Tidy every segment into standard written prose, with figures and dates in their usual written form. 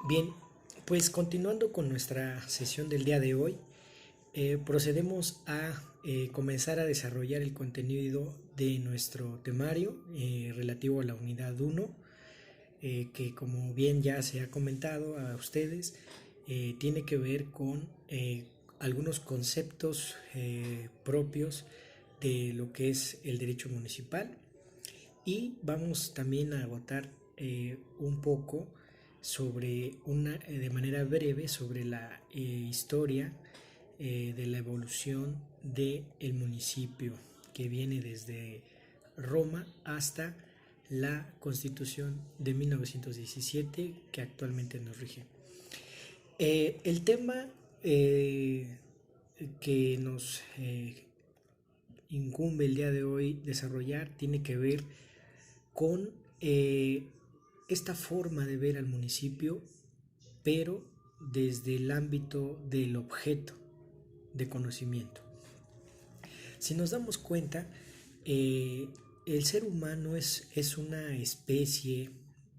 Bien, pues continuando con nuestra sesión del día de hoy, procedemos a comenzar a desarrollar el contenido de nuestro temario relativo a la unidad 1, que como bien ya se ha comentado a ustedes, tiene que ver con algunos conceptos propios de lo que es el derecho municipal, y vamos también a agotar un poco de manera breve sobre la historia de la evolución del municipio, que viene desde Roma hasta la Constitución de 1917 que actualmente nos rige. El tema que nos incumbe el día de hoy desarrollar tiene que ver con esta forma de ver al municipio, pero desde el ámbito del objeto de conocimiento. Si nos damos cuenta, eh, el ser humano es una especie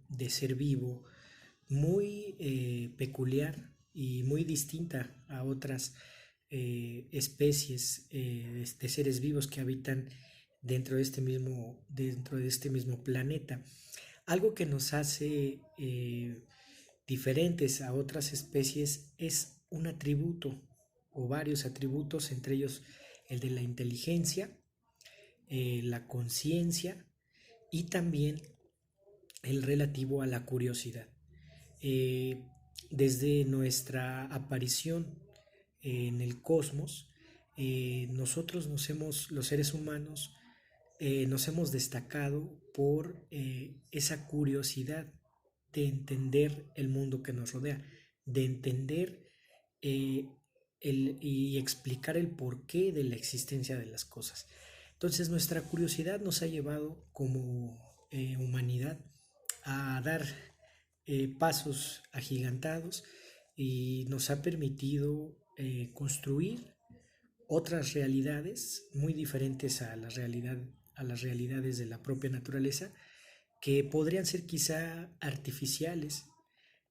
de ser vivo muy peculiar y muy distinta a otras especies de seres vivos que habitan dentro de este mismo planeta. Algo que nos hace diferentes a otras especies es un atributo o varios atributos, entre ellos el de la inteligencia, la conciencia y también el relativo a la curiosidad. Eh, Desde nuestra aparición en el cosmos, los seres humanos, nos hemos destacado por esa curiosidad de entender el mundo que nos rodea, de entender eh, y explicar el porqué de la existencia de las cosas. Entonces nuestra curiosidad nos ha llevado como humanidad a dar pasos agigantados y nos ha permitido construir otras realidades muy diferentes a las realidades de la propia naturaleza, que podrían ser quizá artificiales,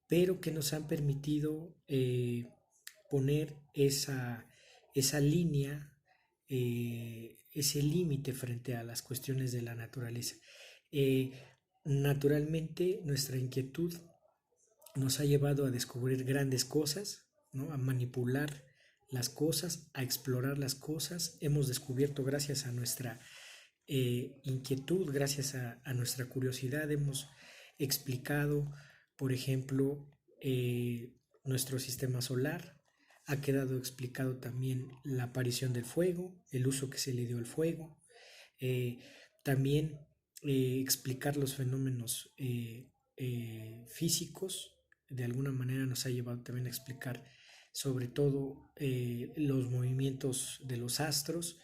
pero que nos han permitido poner esa línea, ese límite frente a las cuestiones de la naturaleza. Eh, Naturalmente, nuestra inquietud nos ha llevado a descubrir grandes cosas, ¿no? A manipular las cosas, a explorar las cosas. Hemos descubierto, gracias a nuestra inquietud, gracias a nuestra curiosidad, hemos explicado, por ejemplo, nuestro sistema solar. Ha quedado explicado también la aparición del fuego, el uso que se le dio al fuego, eh, también explicar los fenómenos físicos. De alguna manera nos ha llevado también a explicar sobre todo los movimientos de los astros.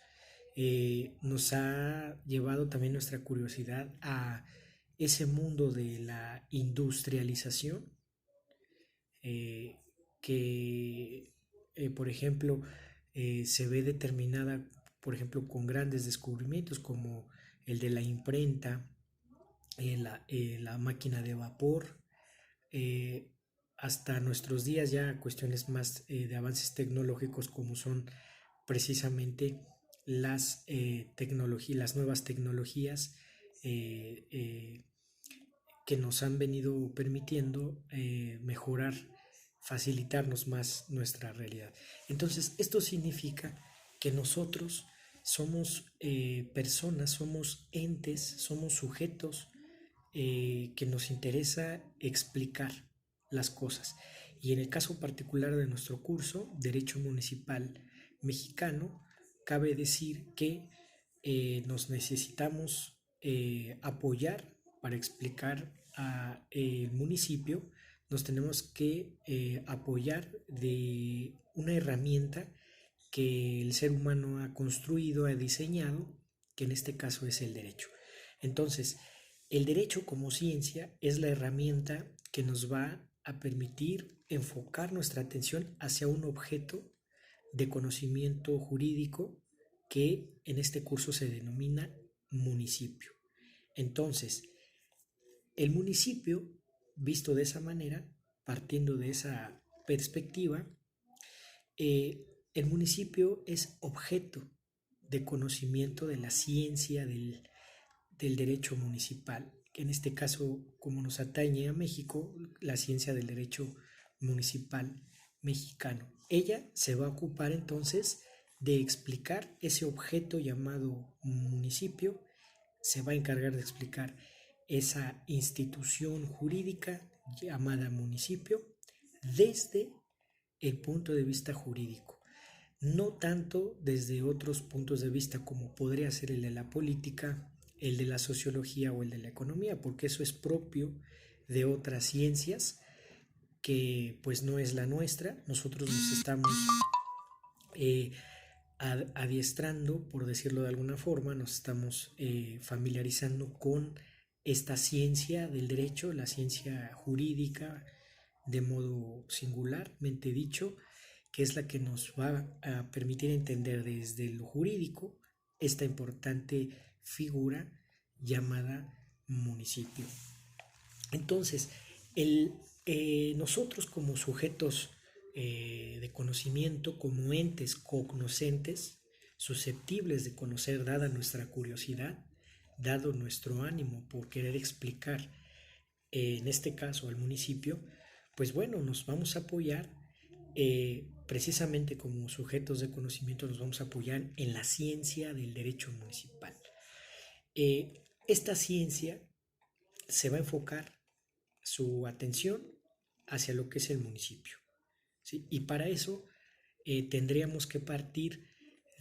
Nos ha llevado también nuestra curiosidad a ese mundo de la industrialización, eh, que, por ejemplo, se ve determinada, por ejemplo, con grandes descubrimientos como el de la imprenta, la máquina de vapor, eh, hasta nuestros días ya cuestiones más de avances tecnológicos, como son precisamente las nuevas tecnologías eh, eh, que nos han venido permitiendo mejorar, facilitarnos más nuestra realidad. Entonces, esto significa que nosotros somos personas, somos entes, somos sujetos que nos interesa explicar las cosas. Y en el caso particular de nuestro curso, Derecho Municipal Mexicano, cabe decir que nos necesitamos apoyar para explicar al municipio. Nos tenemos que apoyar de una herramienta que el ser humano ha construido, ha diseñado, que en este caso es el derecho. Entonces, el derecho como ciencia es la herramienta que nos va a permitir enfocar nuestra atención hacia un objeto de conocimiento jurídico que en este curso se denomina municipio. Entonces, el municipio, visto de esa manera, partiendo de esa perspectiva, el municipio es objeto de conocimiento de la ciencia del derecho municipal, que en este caso, como nos atañe a México, la ciencia del derecho municipal mexicano. Ella se va a ocupar entonces de explicar ese objeto llamado municipio, se va a encargar de explicar esa institución jurídica llamada municipio desde el punto de vista jurídico, no tanto desde otros puntos de vista como podría ser el de la política, el de la sociología o el de la economía, porque eso es propio de otras ciencias que pues no es la nuestra. Nosotros nos estamos eh, adiestrando, por decirlo de alguna forma, nos estamos familiarizando con esta ciencia del derecho, la ciencia jurídica, de modo singularmente dicho, que es la que nos va a permitir entender desde lo jurídico esta importante figura llamada municipio. Entonces, nosotros como sujetos de conocimiento, como entes cognoscentes, susceptibles de conocer, dada nuestra curiosidad, dado nuestro ánimo por querer explicar, en este caso al municipio, pues bueno, nos vamos a apoyar, precisamente como sujetos de conocimiento, nos vamos a apoyar en la ciencia del derecho municipal. Esta ciencia se va a enfocar su atención hacia lo que es el municipio, ¿sí? Y para eso tendríamos que partir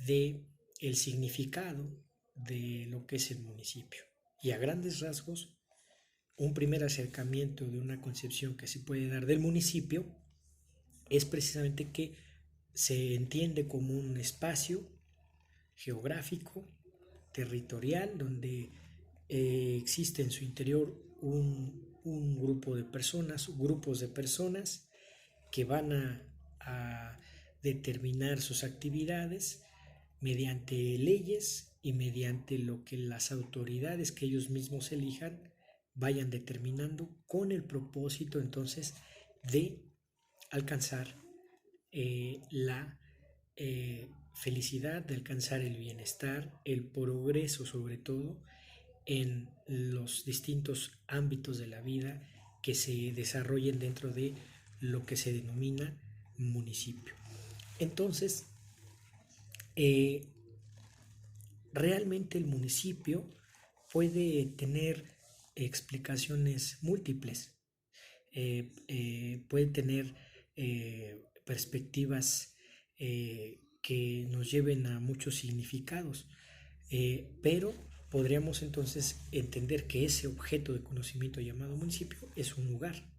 de el significado de lo que es el municipio. Y a grandes rasgos, un primer acercamiento de una concepción que se puede dar del municipio es precisamente que se entiende como un espacio geográfico, territorial, donde existe en su interior un grupo de personas, grupos de personas que van a determinar sus actividades mediante leyes y mediante lo que las autoridades que ellos mismos elijan vayan determinando, con el propósito entonces de alcanzar la felicidad, de alcanzar el bienestar, el progreso sobre todo en los distintos ámbitos de la vida que se desarrollen dentro de lo que se denomina municipio. Entonces, realmente el municipio puede tener explicaciones múltiples, puede tener perspectivas que nos lleven a muchos significados, pero podríamos entonces entender que ese objeto de conocimiento llamado municipio es un lugar,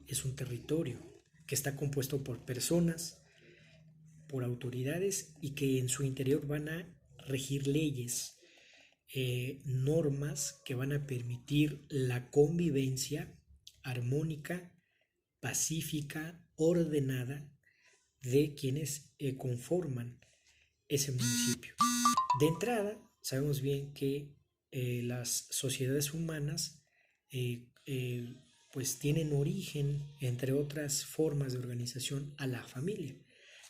es un territorio que está compuesto por personas, por autoridades y que en su interior van a regir leyes, normas que van a permitir la convivencia armónica, pacífica, ordenada de quienes conforman ese municipio. De entrada, sabemos bien que las sociedades humanas pues tienen origen, entre otras formas de organización, a la familia.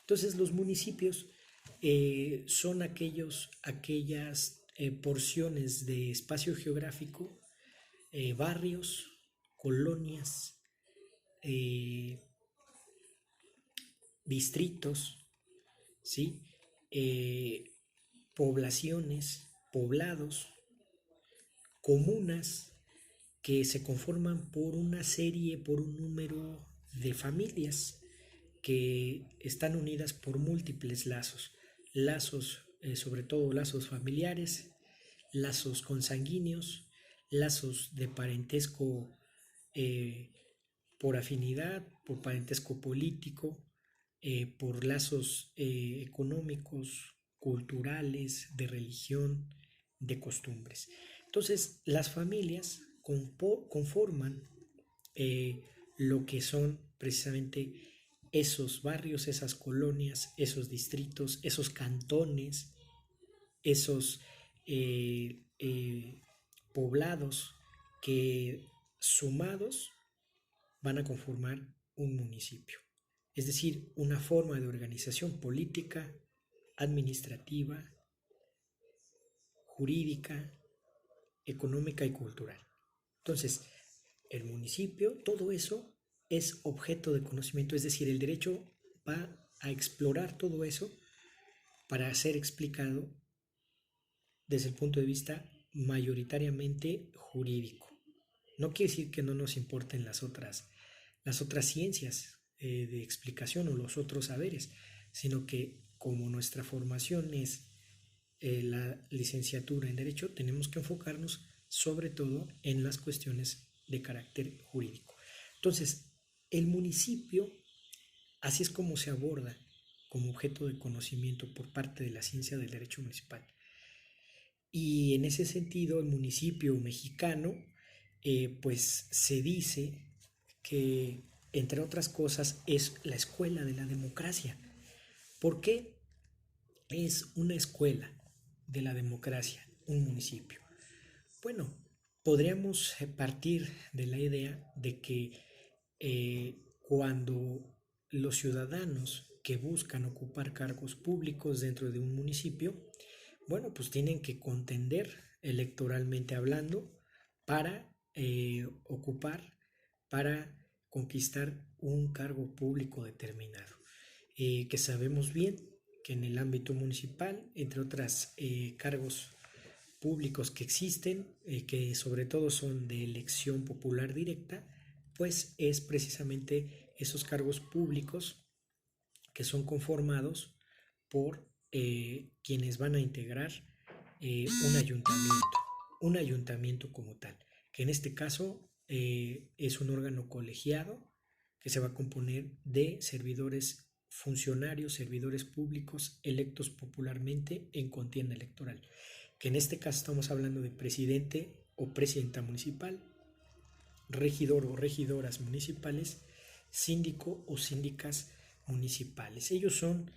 Entonces los municipios son aquellas porciones de espacio geográfico, barrios, colonias, distritos, ¿sí? Poblaciones, poblados, comunas que se conforman por una serie, por un número de familias que están unidas por múltiples lazos, sobre todo lazos familiares, lazos consanguíneos, lazos de parentesco por afinidad, por parentesco político, por lazos económicos, culturales, de religión, de costumbres. Entonces, las familias conforman lo que son precisamente esos barrios, esas colonias, esos distritos, esos cantones, esos poblados que sumados van a conformar un municipio, es decir, una forma de organización política, administrativa, jurídica, económica y cultural. Entonces, el municipio, todo eso es objeto de conocimiento, es decir, el derecho va a explorar todo eso para ser explicado desde el punto de vista mayoritariamente jurídico. No quiere decir que no nos importen las otras ciencias de explicación o los otros saberes, sino que como nuestra formación es la licenciatura en Derecho, tenemos que enfocarnos sobre todo en las cuestiones de carácter jurídico. Entonces, el municipio, así es como se aborda como objeto de conocimiento por parte de la ciencia del derecho municipal. Y en ese sentido, el municipio mexicano, pues se dice que, entre otras cosas, es la escuela de la democracia. ¿Por qué es una escuela de la democracia un municipio? Bueno, podríamos partir de la idea de que cuando los ciudadanos que buscan ocupar cargos públicos dentro de un municipio, bueno, pues tienen que contender electoralmente hablando para ocupar, para conquistar un cargo público determinado. Que sabemos bien que en el ámbito municipal, entre otras cargos públicos que existen, que sobre todo son de elección popular directa, pues es precisamente esos cargos públicos que son conformados por quienes van a integrar un ayuntamiento como tal, que en este caso es un órgano colegiado que se va a componer de servidores funcionarios, servidores públicos electos popularmente en contienda electoral, que en este caso estamos hablando de presidente o presidenta municipal, regidor o regidoras municipales, síndico o síndicas municipales. Ellos son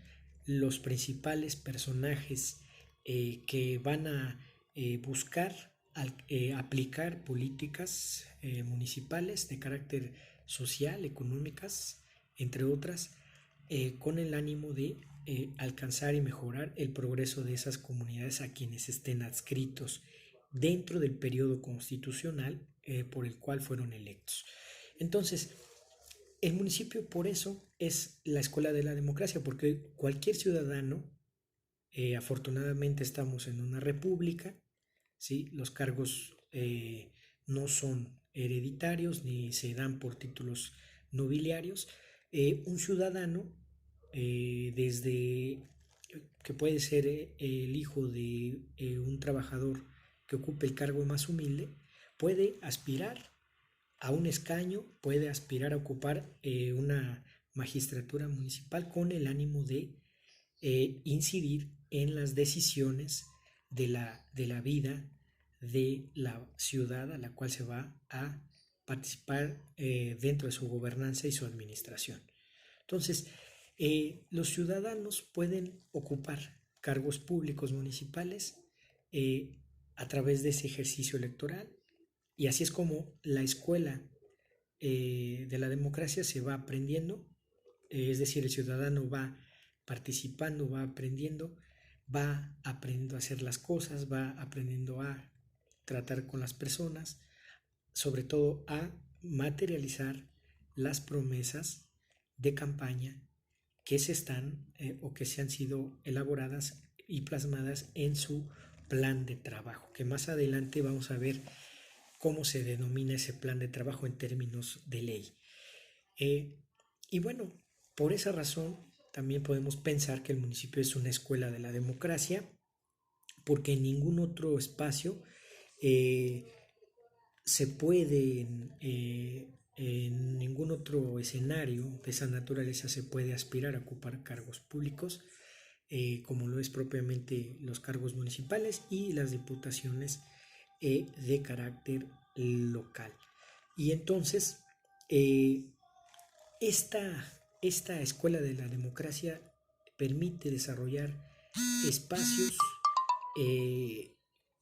los principales personajes que van a buscar aplicar políticas municipales de carácter social, económicas, entre otras, con el ánimo de alcanzar y mejorar el progreso de esas comunidades a quienes estén adscritos dentro del periodo constitucional por el cual fueron electos. Entonces, el municipio por eso es la escuela de la democracia, porque cualquier ciudadano, afortunadamente estamos en una república, ¿sí? Los cargos no son hereditarios ni se dan por títulos nobiliarios. Un ciudadano, desde que puede ser el hijo de un trabajador que ocupe el cargo más humilde, puede aspirar a un escaño, puede aspirar a ocupar una magistratura municipal con el ánimo de incidir en las decisiones de la vida de la ciudad a la cual se va a participar dentro de su gobernanza y su administración. Entonces, los ciudadanos pueden ocupar cargos públicos municipales a través de ese ejercicio electoral, y así es como la escuela de la democracia se va aprendiendo, es decir, el ciudadano va participando, va aprendiendo a hacer las cosas, va aprendiendo a tratar con las personas, sobre todo a materializar las promesas de campaña que se están o que se han sido elaboradas y plasmadas en su plan de trabajo, que más adelante vamos a ver cómo se denomina ese plan de trabajo en términos de ley. Y bueno, por esa razón también podemos pensar que el municipio es una escuela de la democracia, porque en ningún otro espacio se puede, en ningún otro escenario de esa naturaleza se puede aspirar a ocupar cargos públicos, como lo es propiamente los cargos municipales y las diputaciones de carácter local. Y entonces, esta escuela de la democracia permite desarrollar espacios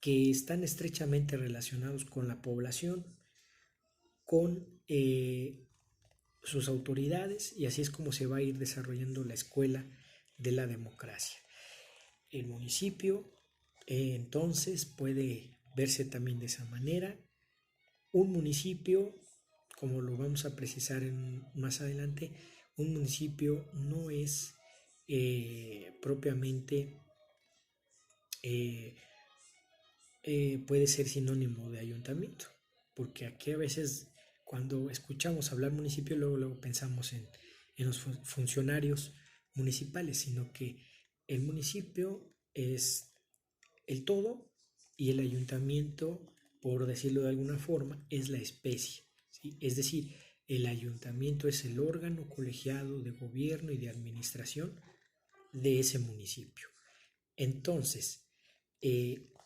que están estrechamente relacionados con la población, con sus autoridades, y así es como se va a ir desarrollando la escuela de la democracia. El municipio entonces puede verse también de esa manera. Un municipio, como lo vamos a precisar más adelante, un municipio no es propiamente, eh, puede ser sinónimo de ayuntamiento, porque aquí a veces cuando escuchamos hablar municipio, luego pensamos en los funcionarios municipales, sino que el municipio es el todo y el ayuntamiento, por decirlo de alguna forma, es la especie, ¿sí? Es decir, el ayuntamiento es el órgano colegiado de gobierno y de administración de ese municipio. Entonces,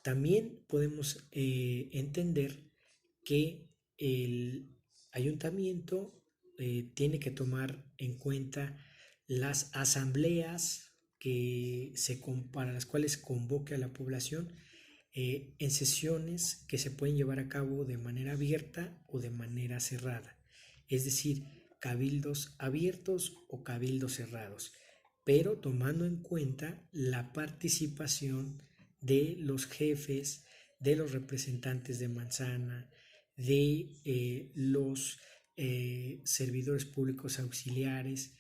también podemos entender que el ayuntamiento tiene que tomar en cuenta las asambleas para las cuales convoque a la población en sesiones que se pueden llevar a cabo de manera abierta o de manera cerrada, es decir, cabildos abiertos o cabildos cerrados, pero tomando en cuenta la participación de los jefes, de los representantes de manzana, de los servidores públicos auxiliares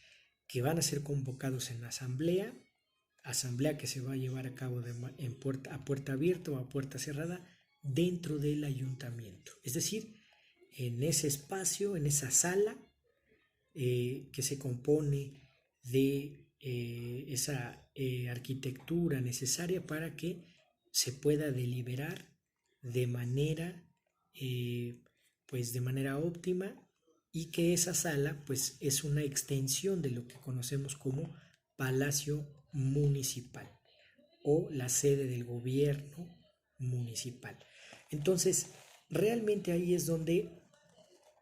que van a ser convocados en la asamblea que se va a llevar a cabo a puerta abierta o a puerta cerrada dentro del ayuntamiento. Es decir, en ese espacio, en esa sala que se compone de esa arquitectura necesaria para que se pueda deliberar de manera, pues de manera óptima, y que esa sala pues es una extensión de lo que conocemos como Palacio Municipal o la sede del gobierno municipal. Entonces, realmente ahí es donde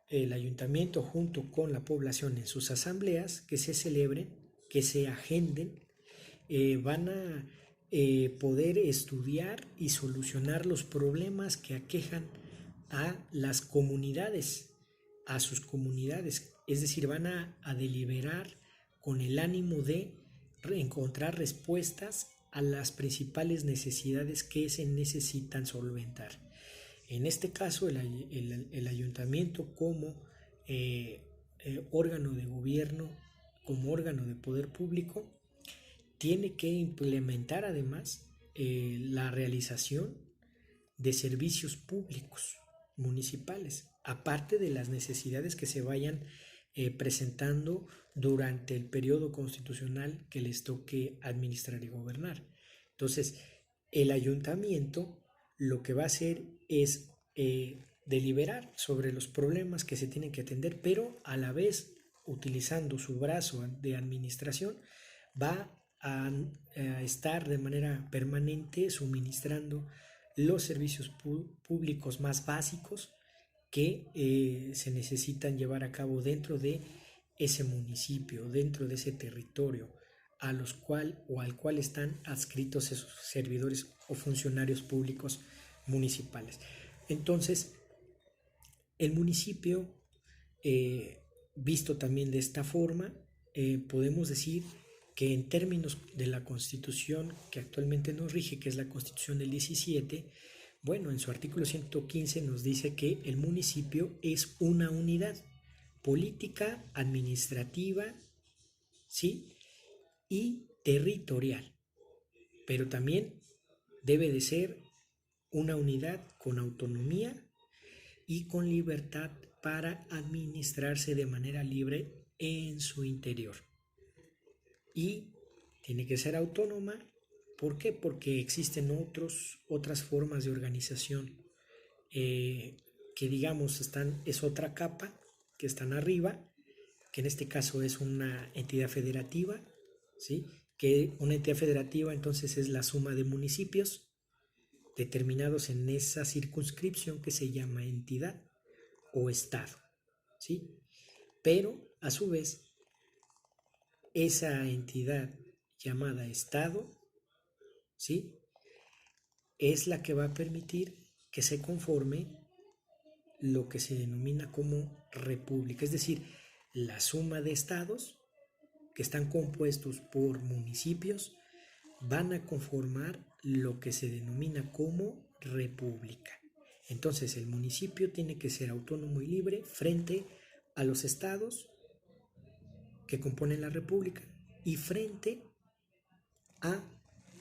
el ayuntamiento junto con la población en sus asambleas que se celebren, que se agenden, van a poder estudiar y solucionar los problemas que aquejan a las comunidades, a sus comunidades. Es decir, van a deliberar con el ánimo de encontrar respuestas a las principales necesidades que se necesitan solventar. En este caso, el ayuntamiento como órgano de gobierno, como órgano de poder público, tiene que implementar además la realización de servicios públicos municipales, aparte de las necesidades que se vayan presentando durante el periodo constitucional que les toque administrar y gobernar. Entonces, el ayuntamiento lo que va a hacer es deliberar sobre los problemas que se tienen que atender, pero a la vez, utilizando su brazo de administración, va a estar de manera permanente suministrando los servicios públicos más básicos que se necesitan llevar a cabo dentro de ese municipio, dentro de ese territorio al cual están adscritos esos servidores o funcionarios públicos municipales. Entonces, el municipio, visto también de esta forma, podemos decir que en términos de la Constitución que actualmente nos rige, que es la Constitución del 17, bueno, en su artículo 115 nos dice que el municipio es una unidad política, administrativa, ¿sí? Y territorial, pero también debe de ser una unidad con autonomía y con libertad para administrarse de manera libre en su interior. Y tiene que ser autónoma. ¿Por qué? Porque existen otras formas de organización que digamos es otra capa, que están arriba, que en este caso es una entidad federativa, ¿sí? Que una entidad federativa entonces es la suma de municipios determinados en esa circunscripción que se llama entidad o estado, ¿sí? Pero a su vez esa entidad llamada estado, ¿sí? Es la que va a permitir que se conforme lo que se denomina como república, es decir, la suma de estados que están compuestos por municipios van a conformar lo que se denomina como república. Entonces el municipio tiene que ser autónomo y libre frente a los estados que componen la república y frente a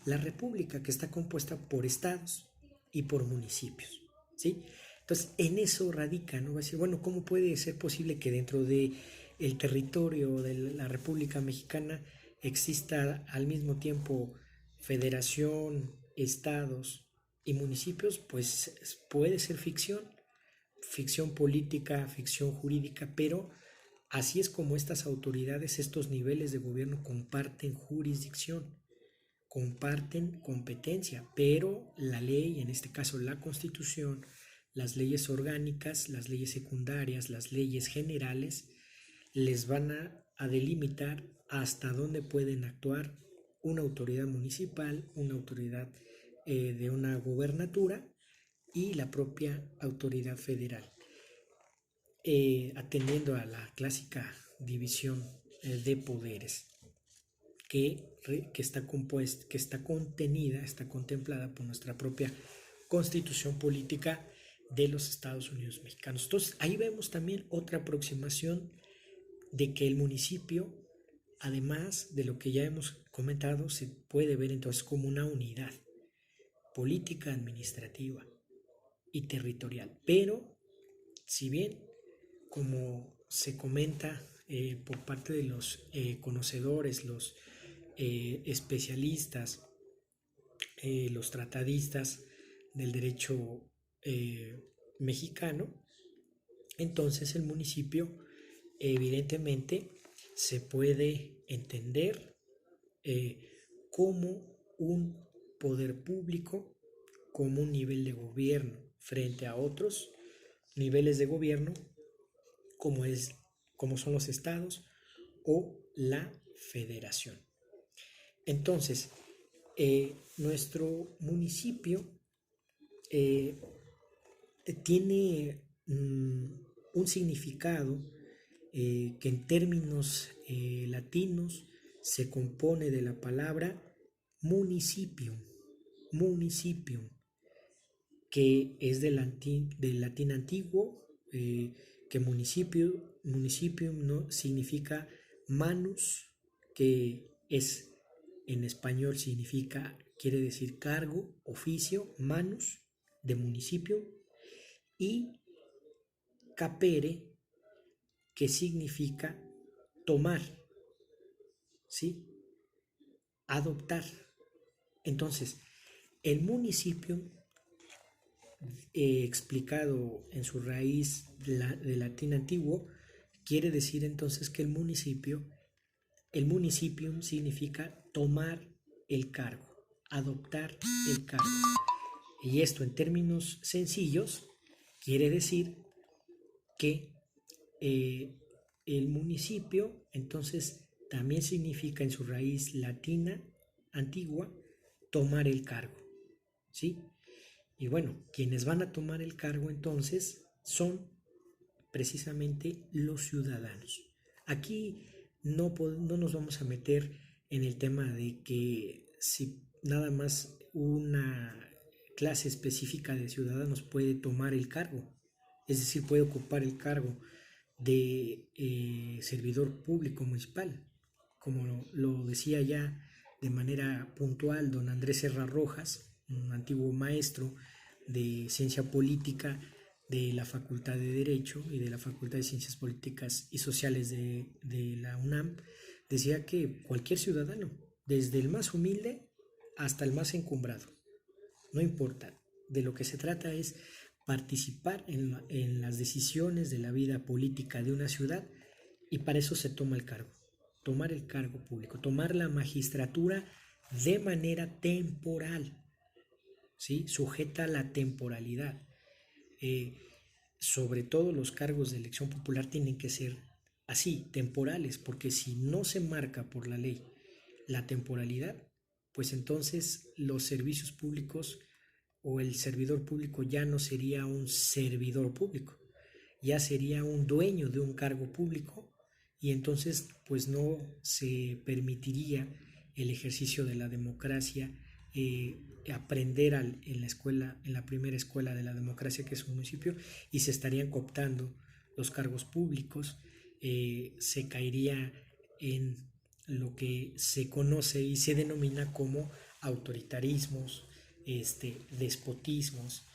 la república que está compuesta por estados y por municipios, ¿sí? Entonces en eso radica, ¿no? Va a decir, bueno, ¿cómo puede ser posible que dentro de el territorio de la República Mexicana exista al mismo tiempo federación, estados y municipios? Pues puede ser ficción, ficción política, ficción jurídica, pero así es como estas autoridades, estos niveles de gobierno comparten jurisdicción, comparten competencia, pero la ley, en este caso la Constitución, las leyes orgánicas, las leyes secundarias, las leyes generales, les van a delimitar hasta dónde pueden actuar una autoridad municipal, una autoridad de una gobernatura y la propia autoridad federal, atendiendo a la clásica división de poderes que está compuesta, que está contenida, está contemplada por nuestra propia Constitución Política de los Estados Unidos Mexicanos. Entonces, ahí vemos también otra aproximación de que el municipio, además de lo que ya hemos comentado, se puede ver entonces como una unidad política, administrativa y territorial. Pero, si bien, como se comenta por parte de los conocedores, los especialistas, los tratadistas del derecho mexicano, entonces el municipio evidentemente se puede entender como un poder público, como un nivel de gobierno frente a otros niveles de gobierno como son los estados o la federación. Entonces, nuestro municipio tiene un significado que en términos latinos se compone de la palabra municipium, municipium, que es del latín antiguo, que municipium no significa manus, que es en español quiere decir cargo, oficio, manus de municipio, y capere, que significa tomar, ¿sí? Adoptar. Entonces, el municipio, explicado en su raíz de latín antiguo, quiere decir entonces que el municipium significa tomar el cargo, adoptar el cargo. Y esto en términos sencillos quiere decir que el municipio entonces también significa en su raíz latina antigua tomar el cargo, ¿sí? Y bueno, quienes van a tomar el cargo entonces son precisamente los ciudadanos. Aquí no nos vamos a meter en el tema de que si nada más una clase específica de ciudadanos puede tomar el cargo, es decir, puede ocupar el cargo de servidor público municipal, como lo decía ya de manera puntual don Andrés Serra Rojas, un antiguo maestro de ciencia política de la Facultad de Derecho y de la Facultad de Ciencias Políticas y Sociales de la UNAM, decía que cualquier ciudadano, desde el más humilde hasta el más encumbrado, no importa, de lo que se trata es participar en las decisiones de la vida política de una ciudad, y para eso se toma el cargo, tomar el cargo público, tomar la magistratura de manera temporal, ¿sí? Sujeta a la temporalidad. Sobre todo los cargos de elección popular tienen que ser así, temporales, porque si no se marca por la ley la temporalidad, pues entonces los servicios públicos o el servidor público ya no sería un servidor público, ya sería un dueño de un cargo público y entonces pues no se permitiría el ejercicio de la democracia, aprender en la escuela, en la primera escuela de la democracia que es un municipio, y se estarían cooptando los cargos públicos, se caería en lo que se conoce y se denomina como autoritarismos, despotismos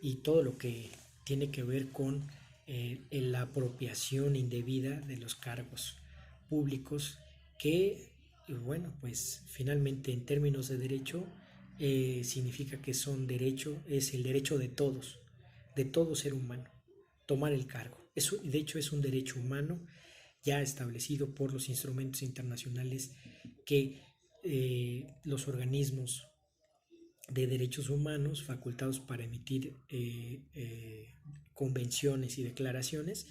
y todo lo que tiene que ver con la apropiación indebida de los cargos públicos que, bueno, pues finalmente en términos de derecho significa que son derecho, es el derecho de todo ser humano, tomar el cargo. Eso, de hecho, es un derecho humano ya establecido por los instrumentos internacionales que los organismos de derechos humanos facultados para emitir convenciones y declaraciones,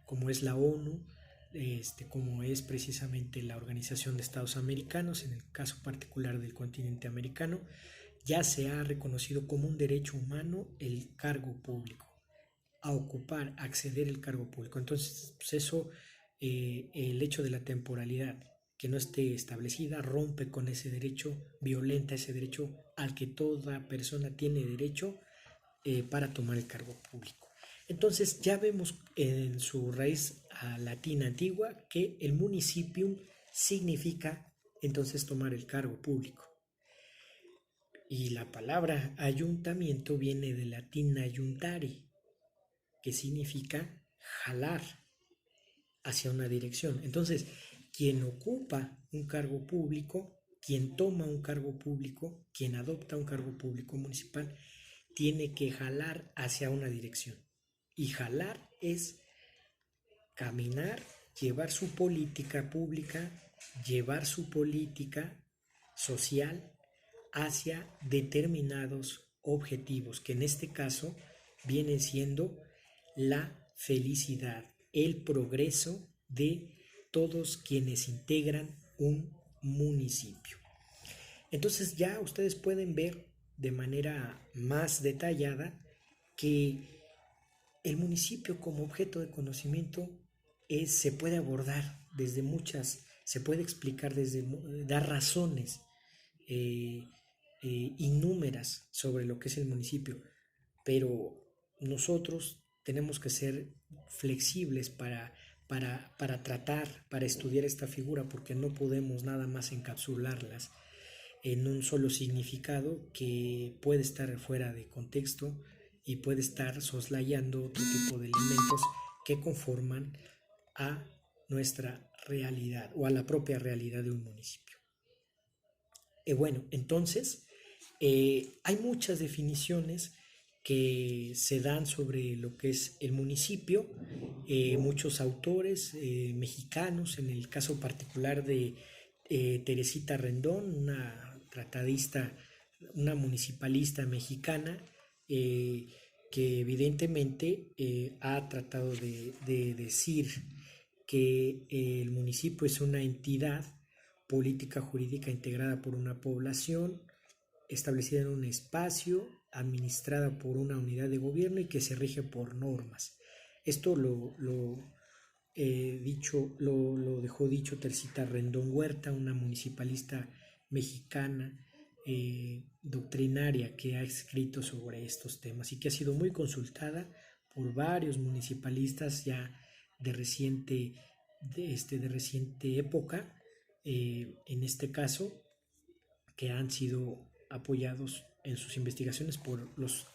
como es la ONU, como es precisamente la Organización de Estados Americanos, en el caso particular del continente americano, ya se ha reconocido como un derecho humano el cargo público, a ocupar, a acceder al cargo público. Entonces, pues eso, el hecho de la temporalidad que no esté establecida rompe con ese derecho, violenta ese derecho al que toda persona tiene derecho para tomar el cargo público. Entonces ya vemos en su raíz latina antigua que el municipium significa entonces tomar el cargo público. Y la palabra ayuntamiento viene del latín ayuntare, que significa jalar hacia una dirección. Entonces, quien ocupa un cargo público, quien toma un cargo público, quien adopta un cargo público municipal, tiene que jalar hacia una dirección. Y jalar es caminar, llevar su política pública, llevar su política social hacia determinados objetivos, que en este caso vienen siendo la felicidad, el progreso de todos quienes integran un municipio. Entonces ya ustedes pueden ver de manera más detallada que el municipio como objeto de conocimiento se puede abordar desde muchas, se puede explicar desde, dar razones eh, innúmeras sobre lo que es el municipio, pero nosotros tenemos que ser flexibles para tratar, para estudiar esta figura, porque no podemos nada más encapsularlas en un solo significado que puede estar fuera de contexto y puede estar soslayando otro tipo de elementos que conforman a nuestra realidad o a la propia realidad de un municipio. Bueno, entonces hay muchas definiciones que se dan sobre lo que es el municipio, muchos autores mexicanos, en el caso particular de Teresita Rendón, una tratadista, una municipalista mexicana, que evidentemente ha tratado de decir que el municipio es una entidad política jurídica integrada por una población, establecida en un espacio, administrada por una unidad de gobierno y que se rige por normas. Esto lo dejó dicho Tercita Rendón Huerta, una municipalista mexicana doctrinaria que ha escrito sobre estos temas y que ha sido muy consultada por varios municipalistas ya de reciente, de reciente época, en este caso, que han sido apoyados en sus investigaciones por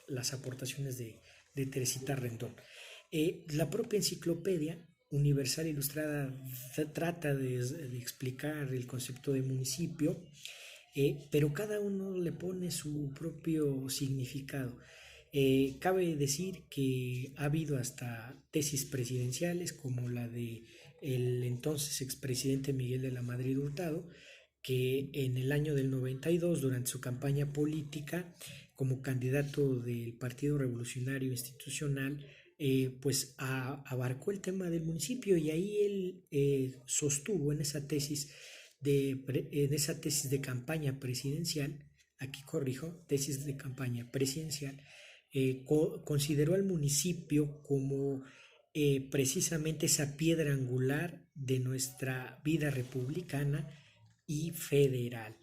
las aportaciones de Teresita Rendón. La propia enciclopedia universal ilustrada trata de explicar el concepto de municipio, pero cada uno le pone su propio significado. Cabe decir que ha habido hasta tesis presidenciales como la de el entonces expresidente Miguel de la Madrid Hurtado, que en el año del 92, durante su campaña política como candidato del Partido Revolucionario Institucional, pues abarcó el tema del municipio, y ahí él sostuvo en esa tesis de campaña presidencial, aquí corrijo, tesis de campaña presidencial, consideró al municipio como precisamente esa piedra angular de nuestra vida republicana y federal.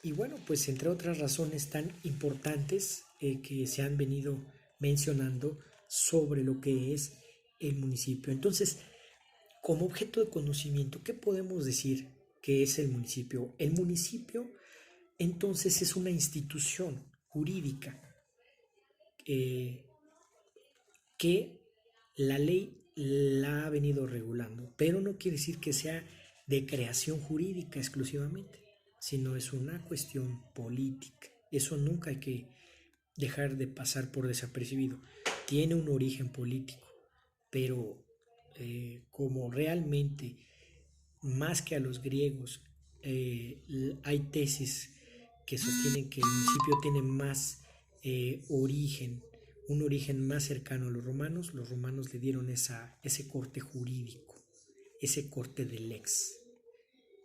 Y bueno, pues entre otras razones tan importantes que se han venido mencionando sobre lo que es el municipio. Entonces, como objeto de conocimiento, ¿qué podemos decir que es el municipio? El municipio entonces es una institución jurídica eh, que la ley la ha venido regulando, pero no quiere decir que sea de creación jurídica exclusivamente, sino es una cuestión política. Eso nunca hay que dejar de pasar por desapercibido. Tiene un origen político, pero como realmente, más que a los griegos, hay tesis que sostienen que el municipio tiene más origen, un origen más cercano a los romanos le dieron ese corte jurídico, ese corte de lex.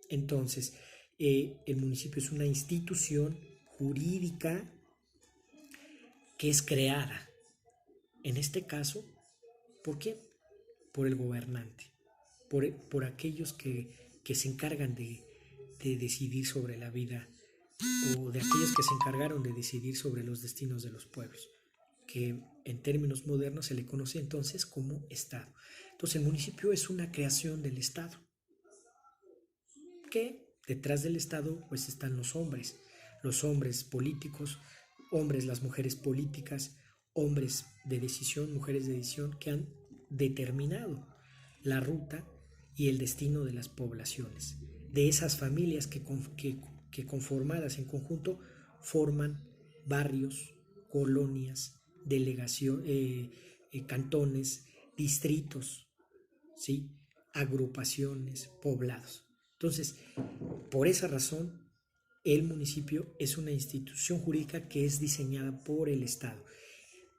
Entonces, el municipio es una institución jurídica que es creada, en este caso, ¿por qué? Por el gobernante, por aquellos que se encargan de decidir sobre la vida, o de aquellos que se encargaron de decidir sobre los destinos de los pueblos, que en términos modernos se le conoce entonces como Estado. Entonces el municipio es una creación del Estado, que detrás del Estado pues están los hombres políticos, hombres, las mujeres políticas, hombres de decisión, mujeres de decisión, que han determinado la ruta y el destino de las poblaciones, de esas familias que conformadas en conjunto forman barrios, colonias, delegación, cantones, distritos, ¿sí? Agrupaciones, poblados. Entonces, por esa razón, el municipio es una institución jurídica que es diseñada por el Estado.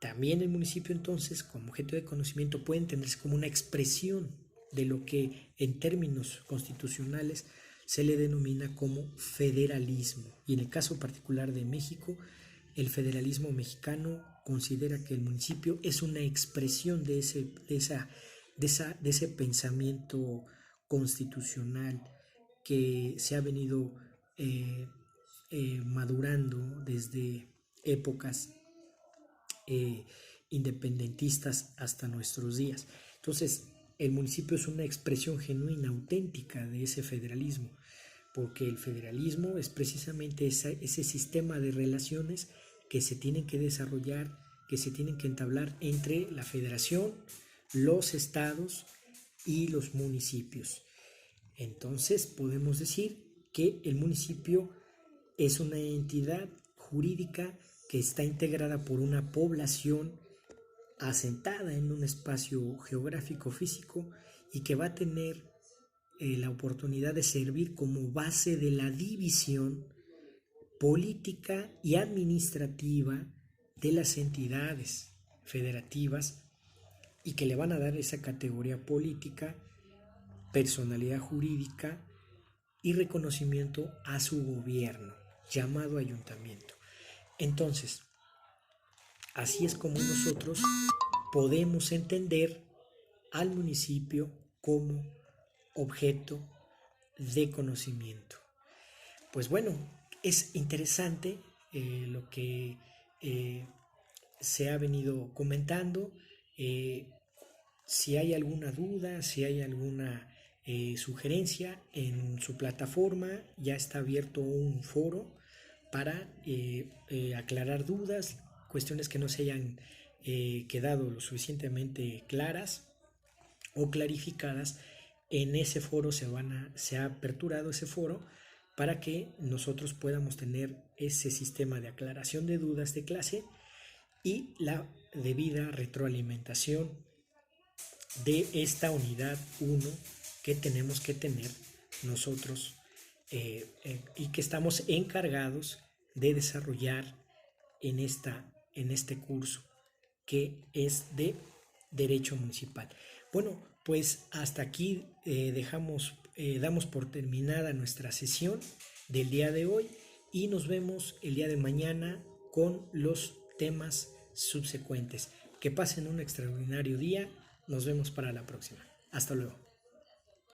También el municipio, entonces, como objeto de conocimiento, puede entenderse como una expresión de lo que en términos constitucionales se le denomina como federalismo. Y en el caso particular de México, el federalismo mexicano considera que el municipio es una expresión de ese pensamiento constitucional que se ha venido madurando desde épocas eh, independentistas hasta nuestros días. Entonces, el municipio es una expresión genuina, auténtica de ese federalismo, porque el federalismo es precisamente ese sistema de relaciones que se tienen que desarrollar, que se tienen que entablar entre la federación, los estados y los municipios. Entonces podemos decir que el municipio es una entidad jurídica que está integrada por una población asentada en un espacio geográfico físico y que va a tener la oportunidad de servir como base de la división política y administrativa de las entidades federativas, y que le van a dar esa categoría política, personalidad jurídica y reconocimiento a su gobierno, llamado ayuntamiento. Entonces, así es como nosotros podemos entender al municipio como objeto de conocimiento. Pues bueno, es interesante lo que se ha venido comentando. Si hay alguna duda, si hay alguna sugerencia, en su plataforma ya está abierto un foro para aclarar dudas, cuestiones que no se hayan quedado lo suficientemente claras o clarificadas. En ese foro se ha aperturado ese foro para que nosotros podamos tener ese sistema de aclaración de dudas de clase y la debida retroalimentación de esta unidad 1 que tenemos que tener nosotros y que estamos encargados de desarrollar en este curso, que es de Derecho Municipal. Bueno, pues hasta aquí damos por terminada nuestra sesión del día de hoy y nos vemos el día de mañana con los temas subsecuentes. Que pasen un extraordinario día Nos vemos para la próxima. Hasta luego.